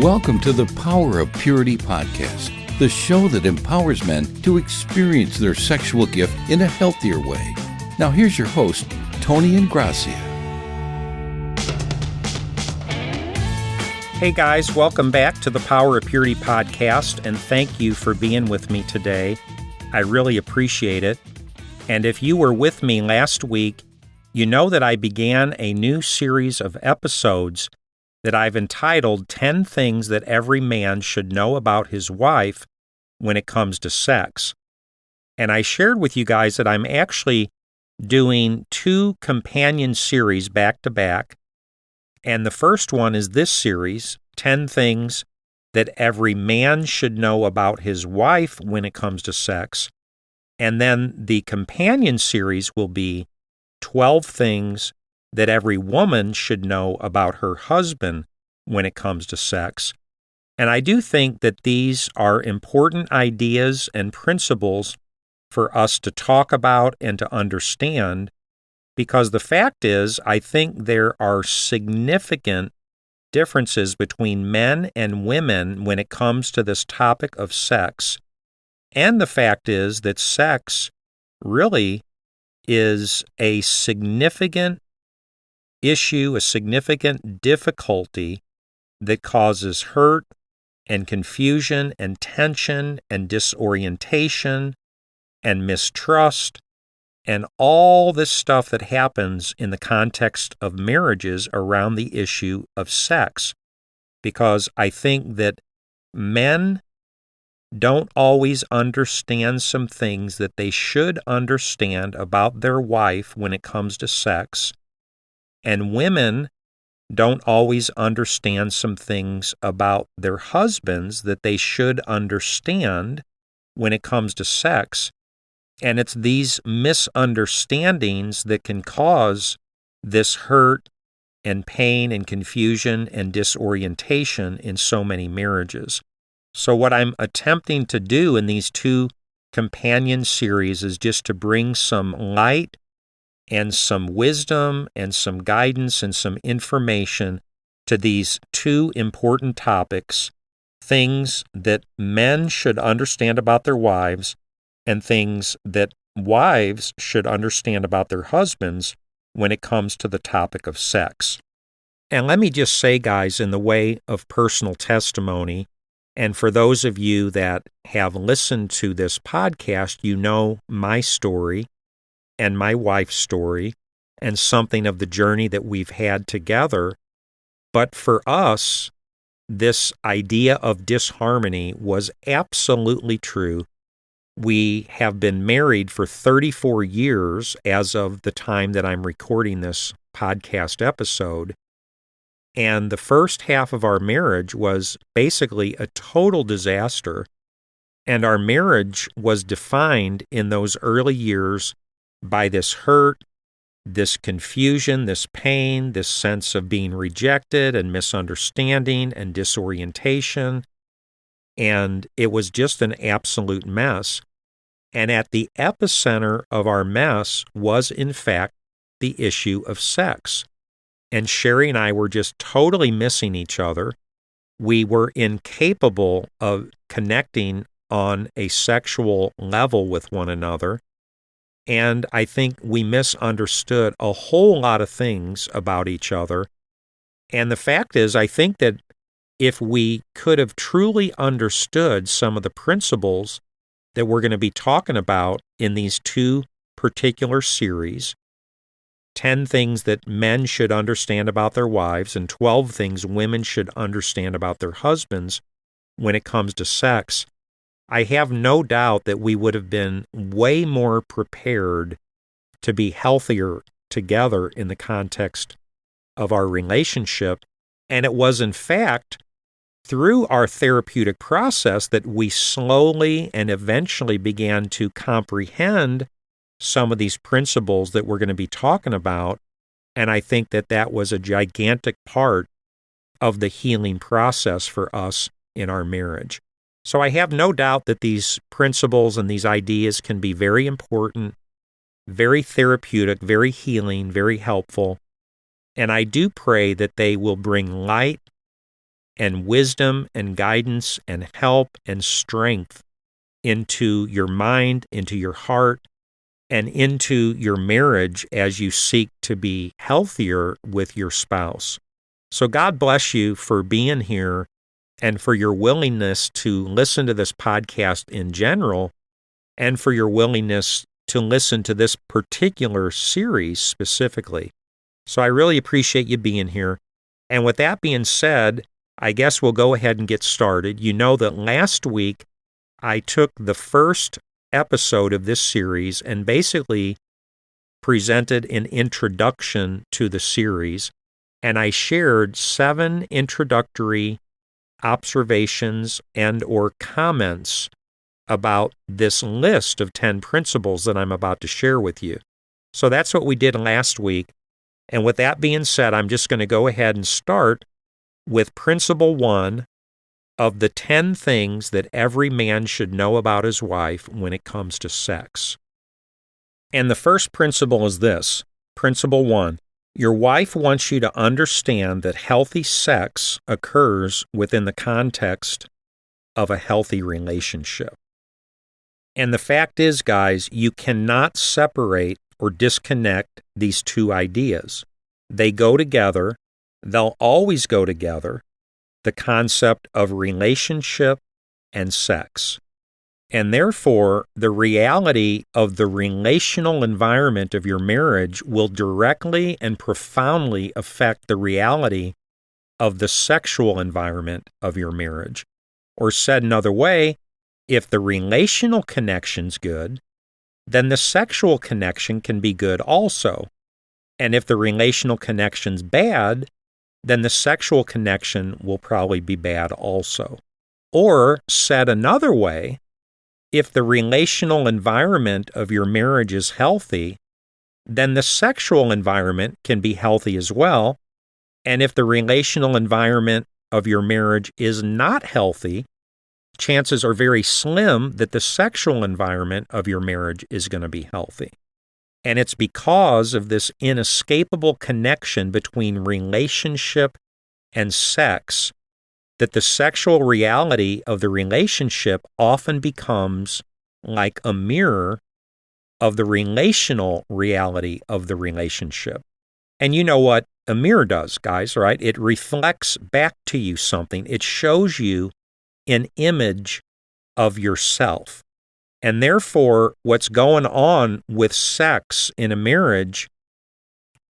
Welcome to the Power of Purity podcast, the show that empowers men to experience their sexual gift in a healthier way. Now here's your host, Tony Ingrassia. Hey guys, welcome back to the Power of Purity podcast, and thank you for being with me today. I really appreciate it. And if you were with me last week, you know that I began a new series of episodes that I've entitled 10 Things That Every Man Should Know About His Wife When It Comes to Sex. And I shared with you guys that I'm actually doing two companion series back to back. And the first one is this series, 10 Things That Every Man Should Know About His Wife When It Comes to Sex. And then the companion series will be 12 Things That Every Woman Should Know About Her Husband When It Comes to Sex. And I do think that these are important ideas and principles for us to talk about and to understand, because the fact is, I think there are significant differences between men and women when it comes to this topic of sex. And the fact is that sex really is a significant issue, a significant difficulty that causes hurt and confusion and tension and disorientation and mistrust and all this stuff that happens in the context of marriages around the issue of sex. Because I think that men don't always understand some things that they should understand about their wife when it comes to sex. And women don't always understand some things about their husbands that they should understand when it comes to sex. And it's these misunderstandings that can cause this hurt and pain and confusion and disorientation in so many marriages. So what I'm attempting to do in these two companion series is just to bring some light and some wisdom and some guidance and some information to these two important topics, things that men should understand about their wives and things that wives should understand about their husbands when it comes to the topic of sex. And let me just say, guys, in the way of personal testimony, and for those of you that have listened to this podcast, you know my story and my wife's story and something of the journey that we've had together. But for us, this idea of disharmony was absolutely true. We have been married for 34 years as of the time that I'm recording this podcast episode. And the first half of our marriage was basically a total disaster. And our marriage was defined in those early years by this hurt, this confusion, this pain, this sense of being rejected and misunderstanding and disorientation. And it was just an absolute mess. And at the epicenter of our mess was, in fact, the issue of sex. And Sherry and I were just totally missing each other. We were incapable of connecting on a sexual level with one another. And I think we misunderstood a whole lot of things about each other. And the fact is, I think that if we could have truly understood some of the principles that we're going to be talking about in these two particular series, 10 things that men should understand about their wives and 12 things women should understand about their husbands when it comes to sex, I have no doubt that we would have been way more prepared to be healthier together in the context of our relationship. And it was, in fact, through our therapeutic process that we slowly and eventually began to comprehend some of these principles that we're going to be talking about. And I think that that was a gigantic part of the healing process for us in our marriage. So I have no doubt that these principles and these ideas can be very important, very therapeutic, very healing, very helpful. And I do pray that they will bring light and wisdom and guidance and help and strength into your mind, into your heart, and into your marriage as you seek to be healthier with your spouse. So God bless you for being here and for your willingness to listen to this podcast in general, and for your willingness to listen to this particular series specifically. So I really appreciate you being here. And with that being said, I guess we'll go ahead and get started. You know that last week I took the first episode of this series and basically presented an introduction to the series, and I shared 7 introductory observations and or comments about this list of 10 principles that I'm about to share with you. So that's what we did last week. And with that being said, I'm just going to go ahead and start with principle 1 of the 10 things that every man should know about his wife when it comes to sex. And the first principle is this. Principle 1. Your wife wants you to understand that healthy sex occurs within the context of a healthy relationship. And the fact is, guys, you cannot separate or disconnect these two ideas. They go together. They'll always go together. The concept of relationship and sex. And therefore, the reality of the relational environment of your marriage will directly and profoundly affect the reality of the sexual environment of your marriage. Or said another way, if the relational connection's good, then the sexual connection can be good also. And if the relational connection's bad, then the sexual connection will probably be bad also. Or, said another way, if the relational environment of your marriage is healthy, then the sexual environment can be healthy as well. And if the relational environment of your marriage is not healthy, chances are very slim that the sexual environment of your marriage is going to be healthy. And it's because of this inescapable connection between relationship and sex that the sexual reality of the relationship often becomes like a mirror of the relational reality of the relationship. And you know what a mirror does, guys, right? It reflects back to you something. It shows you an image of yourself. And therefore, what's going on with sex in a marriage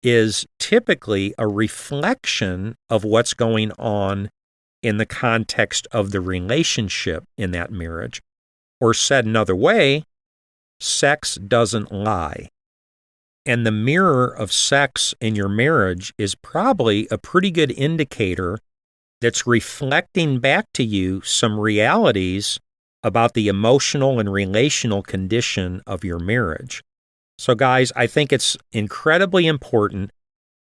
is typically a reflection of what's going on in the context of the relationship in that marriage. Or said another way, sex doesn't lie. And the mirror of sex in your marriage is probably a pretty good indicator that's reflecting back to you some realities about the emotional and relational condition of your marriage. So guys, I think it's incredibly important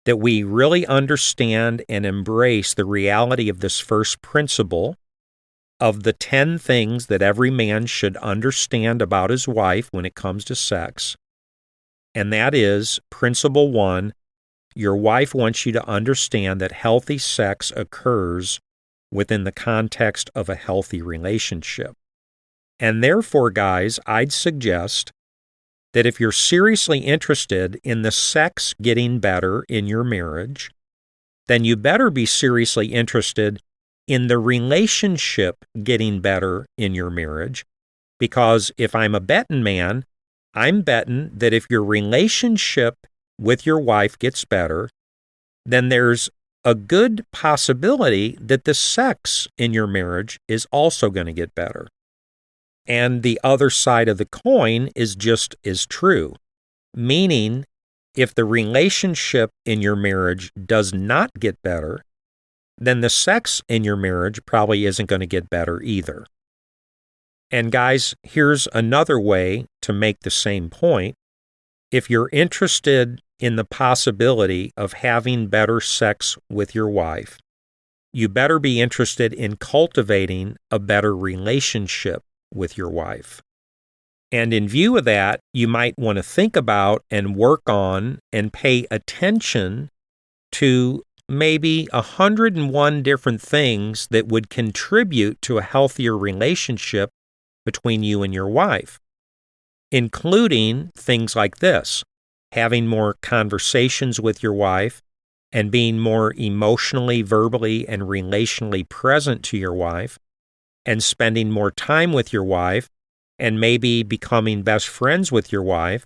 that we really understand and embrace the reality of this first principle of the 10 things that every man should understand about his wife when it comes to sex. And that is, principle 1, your wife wants you to understand that healthy sex occurs within the context of a healthy relationship. And therefore, guys, I'd suggest that if you're seriously interested in the sex getting better in your marriage, then you better be seriously interested in the relationship getting better in your marriage. Because if I'm a betting man, I'm betting that if your relationship with your wife gets better, then there's a good possibility that the sex in your marriage is also going to get better. And the other side of the coin is just as true, meaning if the relationship in your marriage does not get better, then the sex in your marriage probably isn't going to get better either. And guys, here's another way to make the same point. If you're interested in the possibility of having better sex with your wife, you better be interested in cultivating a better relationship with your wife. And in view of that, you might want to think about and work on and pay attention to maybe 101 different things that would contribute to a healthier relationship between you and your wife, including things like this: having more conversations with your wife and being more emotionally, verbally, and relationally present to your wife, and spending more time with your wife, and maybe becoming best friends with your wife,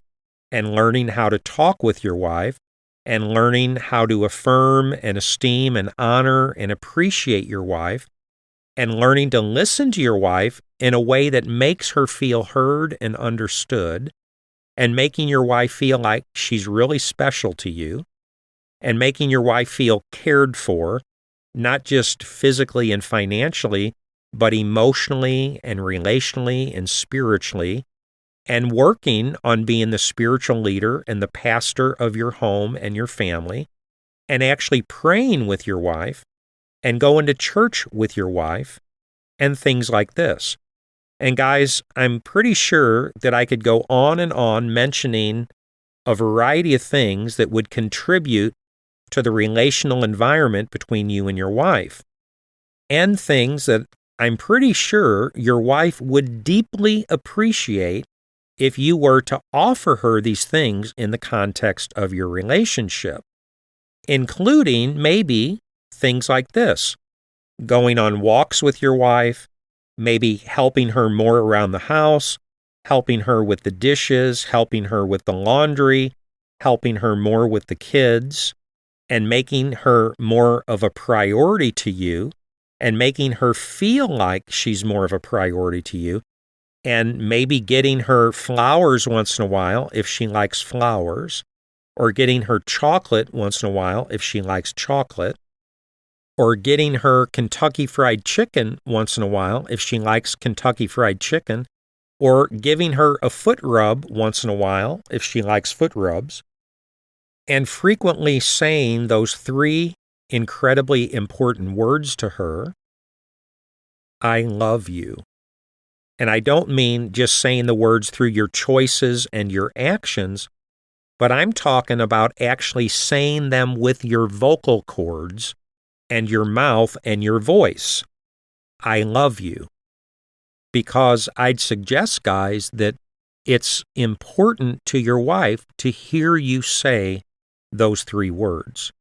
and learning how to talk with your wife, and learning how to affirm and esteem and honor and appreciate your wife, and learning to listen to your wife in a way that makes her feel heard and understood, and making your wife feel like she's really special to you, and making your wife feel cared for, not just physically and financially, but emotionally and relationally and spiritually, and working on being the spiritual leader and the pastor of your home and your family, and actually praying with your wife, and going to church with your wife, and things like this. And guys, I'm pretty sure that I could go on and on mentioning a variety of things that would contribute to the relational environment between you and your wife, and things that I'm pretty sure your wife would deeply appreciate if you were to offer her these things in the context of your relationship, including maybe things like this: going on walks with your wife, maybe helping her more around the house, helping her with the dishes, helping her with the laundry, helping her more with the kids, and making her more of a priority to you, and making her feel like she's more of a priority to you, and maybe getting her flowers once in a while if she likes flowers, or getting her chocolate once in a while if she likes chocolate, or getting her Kentucky Fried Chicken once in a while if she likes Kentucky Fried Chicken, or giving her a foot rub once in a while if she likes foot rubs, and frequently saying those three incredibly important words to her: I love you. And I don't mean just saying the words through your choices and your actions, but I'm talking about actually saying them with your vocal cords and your mouth and your voice. I love you. Because I'd suggest, guys, that it's important to your wife to hear you say those three words.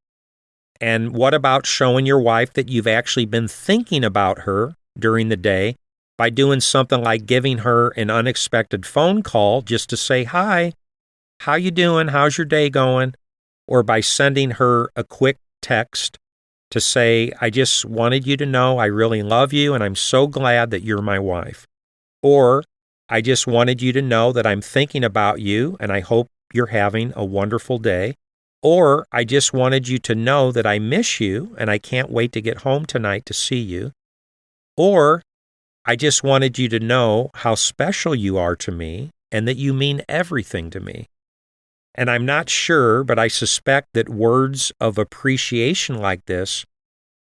And what about showing your wife that you've actually been thinking about her during the day by doing something like giving her an unexpected phone call just to say, hi, how you doing? How's your day going? Or by sending her a quick text to say, I just wanted you to know I really love you and I'm so glad that you're my wife. Or, I just wanted you to know that I'm thinking about you and I hope you're having a wonderful day. Or, I just wanted you to know that I miss you and I can't wait to get home tonight to see you. Or, I just wanted you to know how special you are to me and that you mean everything to me. And I'm not sure, but I suspect that words of appreciation like this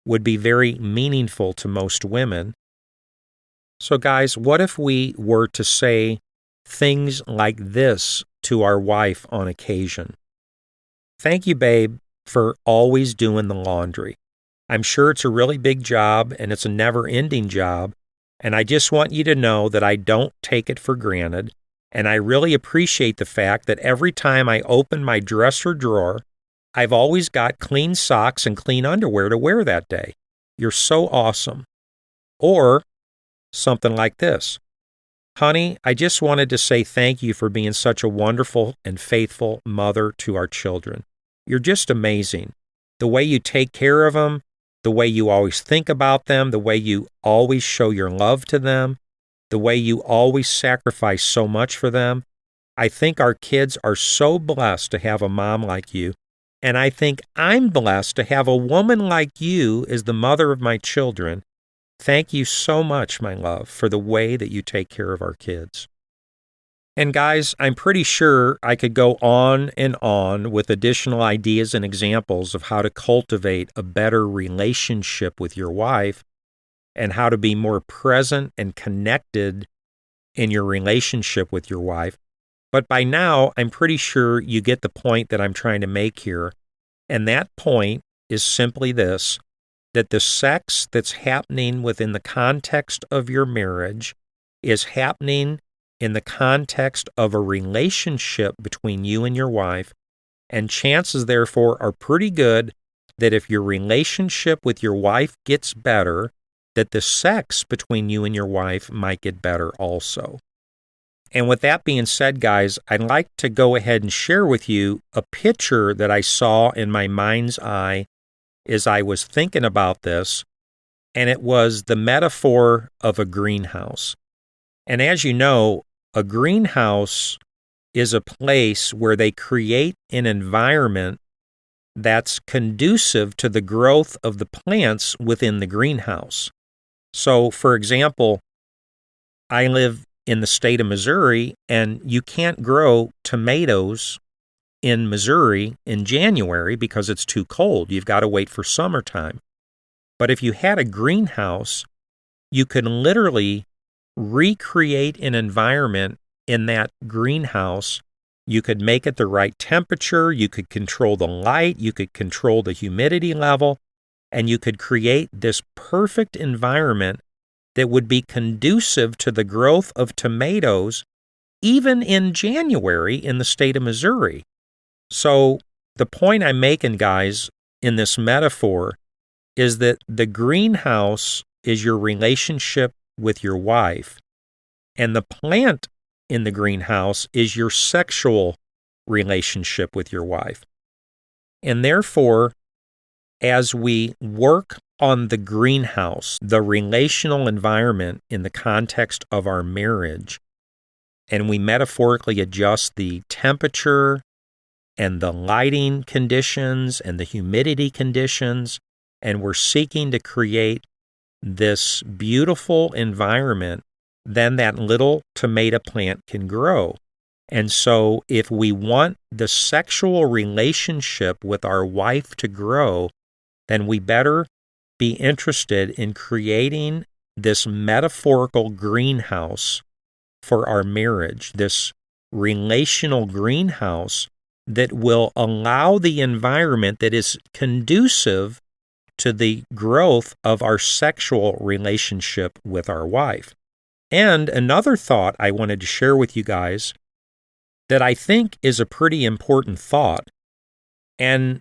would be very meaningful to most women. So guys, what if we were to say things like this to our wife on occasion? Thank you, babe, for always doing the laundry. I'm sure it's a really big job and it's a never-ending job, and I just want you to know that I don't take it for granted, and I really appreciate the fact that every time I open my dresser drawer, I've always got clean socks and clean underwear to wear that day. You're so awesome. Or something like this: honey, I just wanted to say thank you for being such a wonderful and faithful mother to our children. You're just amazing. The way you take care of them, the way you always think about them, the way you always show your love to them, the way you always sacrifice so much for them. I think our kids are so blessed to have a mom like you, and I think I'm blessed to have a woman like you as the mother of my children. Thank you so much, my love, for the way that you take care of our kids. And guys, I'm pretty sure I could go on and on with additional ideas and examples of how to cultivate a better relationship with your wife and how to be more present and connected in your relationship with your wife. But by now, I'm pretty sure you get the point that I'm trying to make here. And that point is simply this, that the sex that's happening within the context of your marriage is happening in the context of a relationship between you and your wife, and chances, therefore, are pretty good that if your relationship with your wife gets better, that the sex between you and your wife might get better also. And with that being said, guys, I'd like to go ahead and share with you a picture that I saw in my mind's eye as I was thinking about this, and it was the metaphor of a greenhouse. And as you know, a greenhouse is a place where they create an environment that's conducive to the growth of the plants within the greenhouse. So, for example, I live in the state of Missouri, and you can't grow tomatoes in Missouri in January because it's too cold. You've got to wait for summertime. But if you had a greenhouse, you could literally recreate an environment in that greenhouse. You could make it the right temperature, you could control the light, you could control the humidity level, and you could create this perfect environment that would be conducive to the growth of tomatoes even in January in the state of Missouri. So the point I'm making, guys, in this metaphor is that the greenhouse is your relationship with your wife, and the plant in the greenhouse is your sexual relationship with your wife. And therefore, as we work on the greenhouse, the relational environment in the context of our marriage, and we metaphorically adjust the temperature and the lighting conditions and the humidity conditions, and we're seeking to create this beautiful environment, then that little tomato plant can grow. And so if we want the sexual relationship with our wife to grow, then we better be interested in creating this metaphorical greenhouse for our marriage, this relational greenhouse that will allow the environment that is conducive to the growth of our sexual relationship with our wife. And another thought I wanted to share with you guys that I think is a pretty important thought, and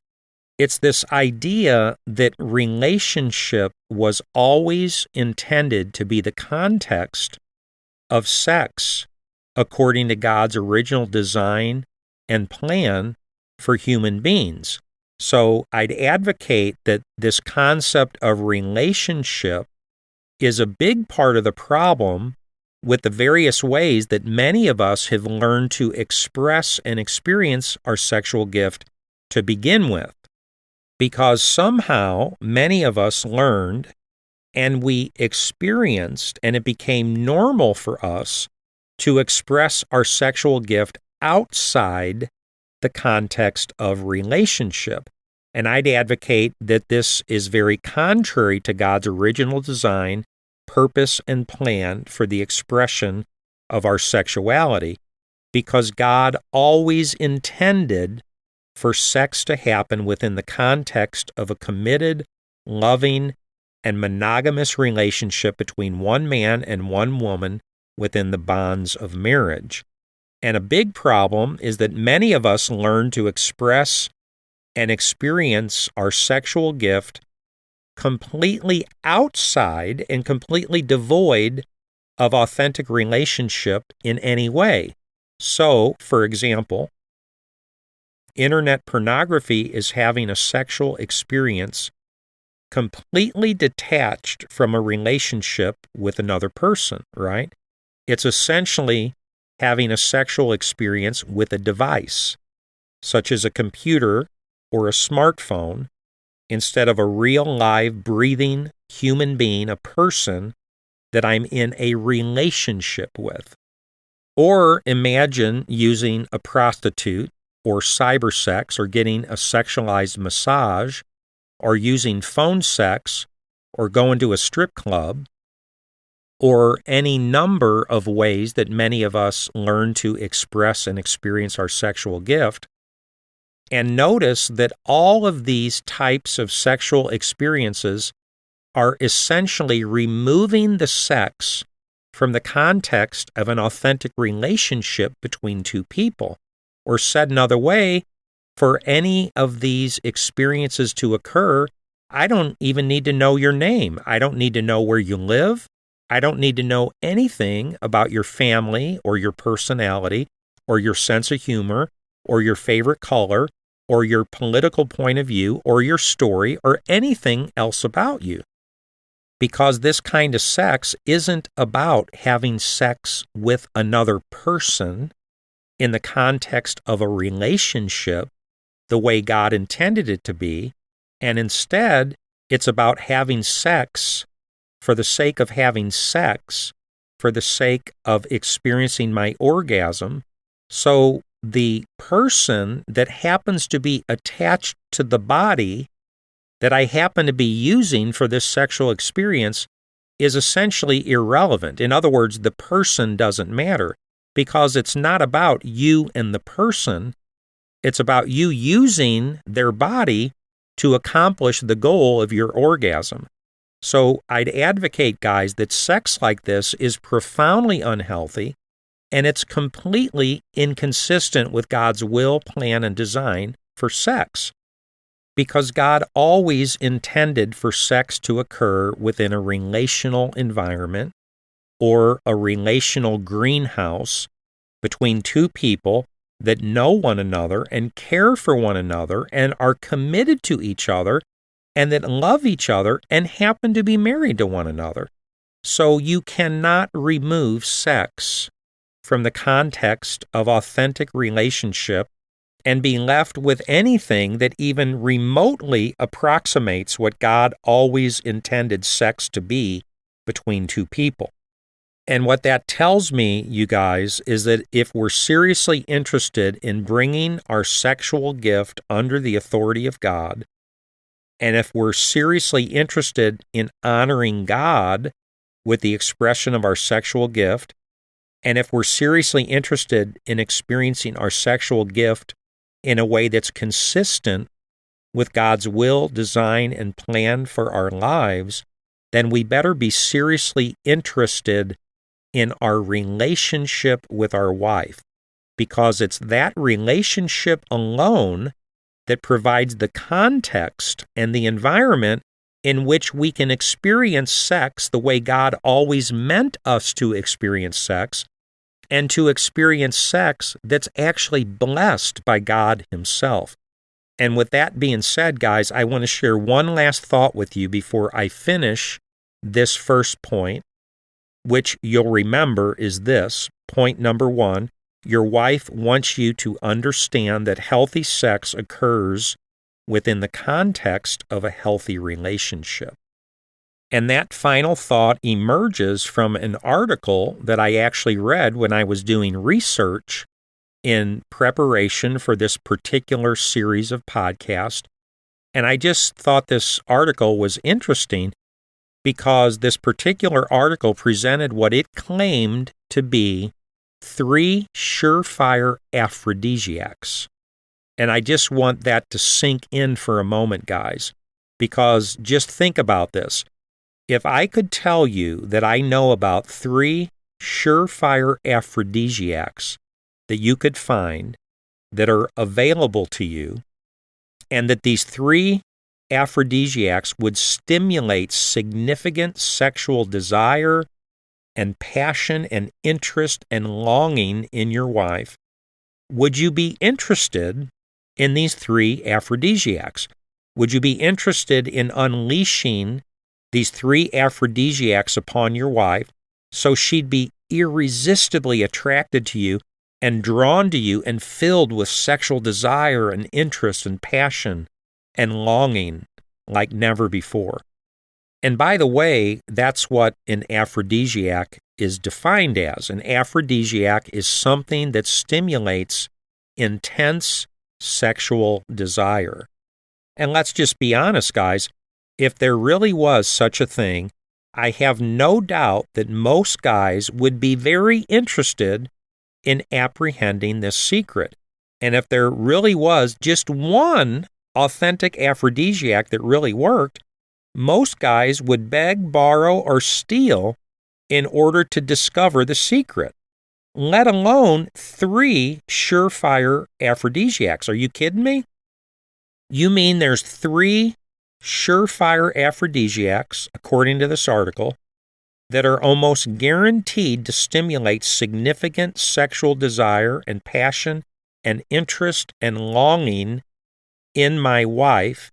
it's this idea that relationship was always intended to be the context of sex according to God's original design and plan for human beings. So I'd advocate that this concept of relationship is a big part of the problem with the various ways that many of us have learned to express and experience our sexual gift to begin with. Because somehow many of us learned and we experienced, and it became normal for us to express our sexual gift outside the context of relationship. And I'd advocate that this is very contrary to God's original design, purpose, and plan for the expression of our sexuality, because God always intended for sex to happen within the context of a committed, loving, and monogamous relationship between one man and one woman within the bonds of marriage. And a big problem is that many of us learn to express and experience our sexual gift completely outside and completely devoid of authentic relationship in any way. So, for example, internet pornography is having a sexual experience completely detached from a relationship with another person, right? It's essentially having a sexual experience with a device, such as a computer or a smartphone, instead of a real, live, breathing human being, a person that I'm in a relationship with. Or imagine using a prostitute or cybersex, or getting a sexualized massage, or using phone sex, or going to a strip club, or any number of ways that many of us learn to express and experience our sexual gift. And notice that all of these types of sexual experiences are essentially removing the sex from the context of an authentic relationship between two people. Or said another way, for any of these experiences to occur, I don't even need to know your name. I don't need to know where you live. I don't need to know anything about your family or your personality or your sense of humor or your favorite color or your political point of view or your story or anything else about you. Because this kind of sex isn't about having sex with another person in the context of a relationship the way God intended it to be, and instead it's about having sex for the sake of having sex, for the sake of experiencing my orgasm. So the person that happens to be attached to the body that I happen to be using for this sexual experience is essentially irrelevant. In other words, the person doesn't matter because it's not about you and the person. It's about you using their body to accomplish the goal of your orgasm. So I'd advocate, guys, that sex like this is profoundly unhealthy, and it's completely inconsistent with God's will, plan, and design for sex. Because God always intended for sex to occur within a relational environment or a relational greenhouse between two people that know one another and care for one another and are committed to each other and that love each other and happen to be married to one another. So you cannot remove sex from the context of authentic relationship and be left with anything that even remotely approximates what God always intended sex to be between two people. And what that tells me, you guys, is that if we're seriously interested in bringing our sexual gift under the authority of God, and if we're seriously interested in honoring God with the expression of our sexual gift, and if we're seriously interested in experiencing our sexual gift in a way that's consistent with God's will, design, and plan for our lives, then we better be seriously interested in our relationship with our wife, because it's that relationship alone that provides the context and the environment in which we can experience sex the way God always meant us to experience sex, and to experience sex that's actually blessed by God Himself. And with that being said, guys, I want to share one last thought with you before I finish this first point, which you'll remember is this. Point number 1, your wife wants you to understand that healthy sex occurs within the context of a healthy relationship. And that final thought emerges from an article that I actually read when I was doing research in preparation for this particular series of podcasts. And I just thought this article was interesting because this particular article presented what it claimed to be 3 surefire aphrodisiacs. And I just want that to sink in for a moment, guys, because just think about this. If I could tell you that I know about 3 surefire aphrodisiacs that you could find that are available to you, and that these 3 aphrodisiacs would stimulate significant sexual desire and passion and interest and longing in your wife, would you be interested in these 3 aphrodisiacs? Would you be interested in unleashing these 3 aphrodisiacs upon your wife so she'd be irresistibly attracted to you and drawn to you and filled with sexual desire and interest and passion and longing like never before? And by the way, that's what an aphrodisiac is defined as. An aphrodisiac is something that stimulates intense sexual desire. And let's just be honest, guys, if there really was such a thing, I have no doubt that most guys would be very interested in apprehending this secret. And if there really was just one authentic aphrodisiac that really worked, most guys would beg, borrow, or steal in order to discover the secret, let alone 3 surefire aphrodisiacs. Are you kidding me? You mean there's 3 surefire aphrodisiacs, according to this article, that are almost guaranteed to stimulate significant sexual desire and passion and interest and longing in my wife,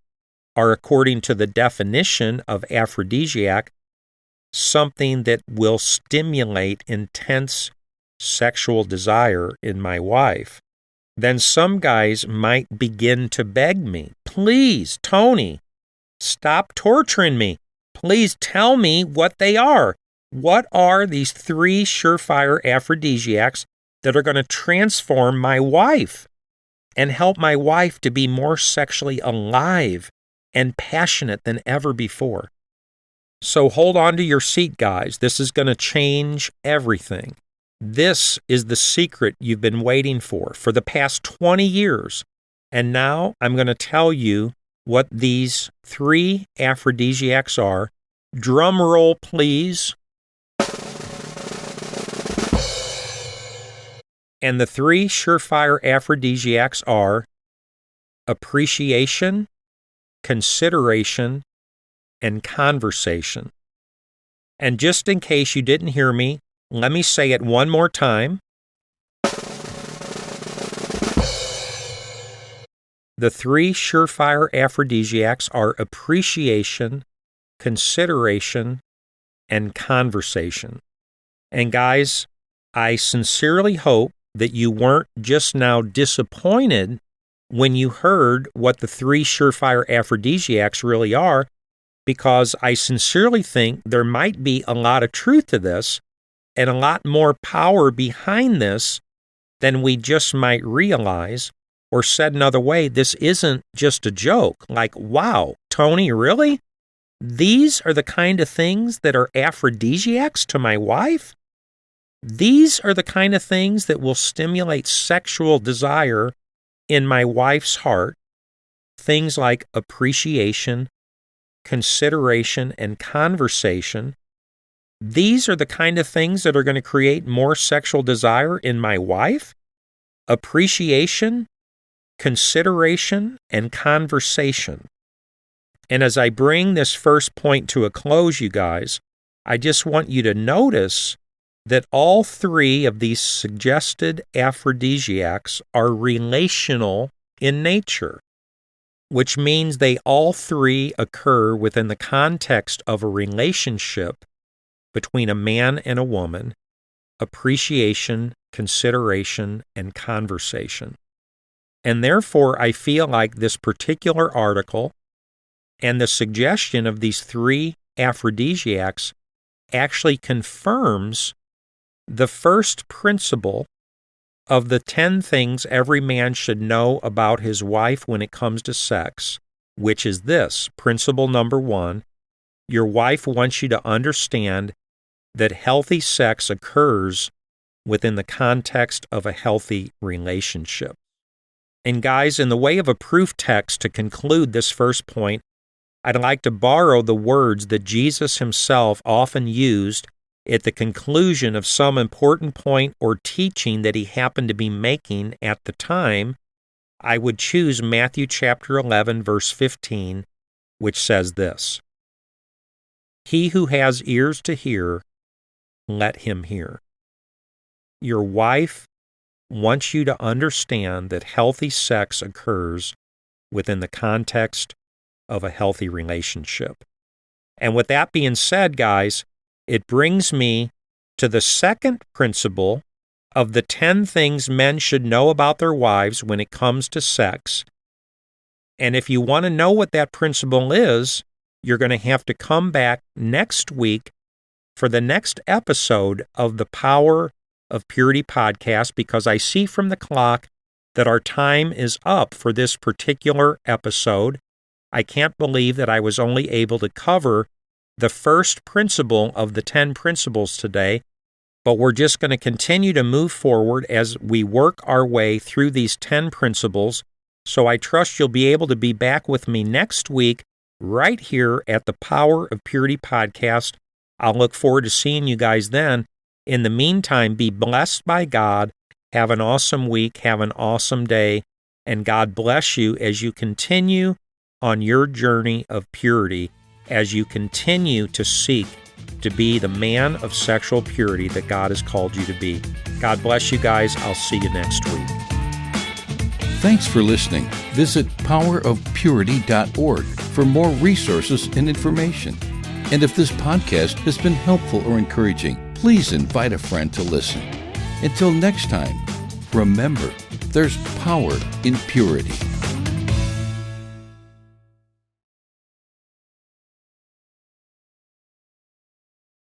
are, according to the definition of aphrodisiac, something that will stimulate intense sexual desire in my wife. Then some guys might begin to beg me, please, Tony, stop torturing me. Please tell me what they are. What are these 3 surefire aphrodisiacs that are going to transform my wife and help my wife to be more sexually alive and passionate than ever before? So hold on to your seat, guys. This is going to change everything. This is the secret you've been waiting for the past 20 years. And now I'm going to tell you what these 3 aphrodisiacs are. Drum roll, please. And the 3 surefire aphrodisiacs are appreciation, consideration, and conversation. And just in case you didn't hear me, let me say it one more time. The 3 surefire aphrodisiacs are appreciation, consideration, and conversation. And guys, I sincerely hope that you weren't just now disappointed when you heard what the 3 surefire aphrodisiacs really are, because I sincerely think there might be a lot of truth to this and a lot more power behind this than we just might realize. Or said another way, this isn't just a joke. Like, wow, Tony, really? These are the kind of things that are aphrodisiacs to my wife? These are the kind of things that will stimulate sexual desire in my wife's heart. Things like appreciation, consideration, and conversation. These are the kind of things that are going to create more sexual desire in my wife. Appreciation, consideration, and conversation. And as I bring this first point to a close, you guys, I just want you to notice that all 3 of these suggested aphrodisiacs are relational in nature, which means they all 3 occur within the context of a relationship between a man and a woman: appreciation, consideration, and conversation. And therefore, I feel like this particular article and the suggestion of these 3 aphrodisiacs actually confirms the first principle of the 10 things every man should know about his wife when it comes to sex, which is this. Principle number 1, your wife wants you to understand that healthy sex occurs within the context of a healthy relationship. And guys, in the way of a proof text to conclude this first point, I'd like to borrow the words that Jesus himself often used at the conclusion of some important point or teaching that he happened to be making at the time. I would choose Matthew chapter 11, verse 15, which says this: "He who has ears to hear, let him hear." Your wife wants you to understand that healthy sex occurs within the context of a healthy relationship. And with that being said, guys, it brings me to the second principle of the 10 things men should know about their wives when it comes to sex. And if you want to know what that principle is, you're going to have to come back next week for the next episode of the Power of Purity podcast, because I see from the clock that our time is up for this particular episode. I can't believe that I was only able to cover the first principle of the 10 principles today, But we're just going to continue to move forward as we work our way through these 10 principles. So I trust you'll be able to be back with me next week right here at the Power of Purity podcast. I'll look forward to seeing you guys then. In the meantime, be blessed by God. Have an awesome week. Have an awesome day. And God bless you as you continue on your journey of purity, as you continue to seek to be the man of sexual purity that God has called you to be. God bless you guys. I'll see you next week. Thanks for listening. Visit powerofpurity.org for more resources and information. And if this podcast has been helpful or encouraging, please invite a friend to listen. Until next time, remember, there's power in purity.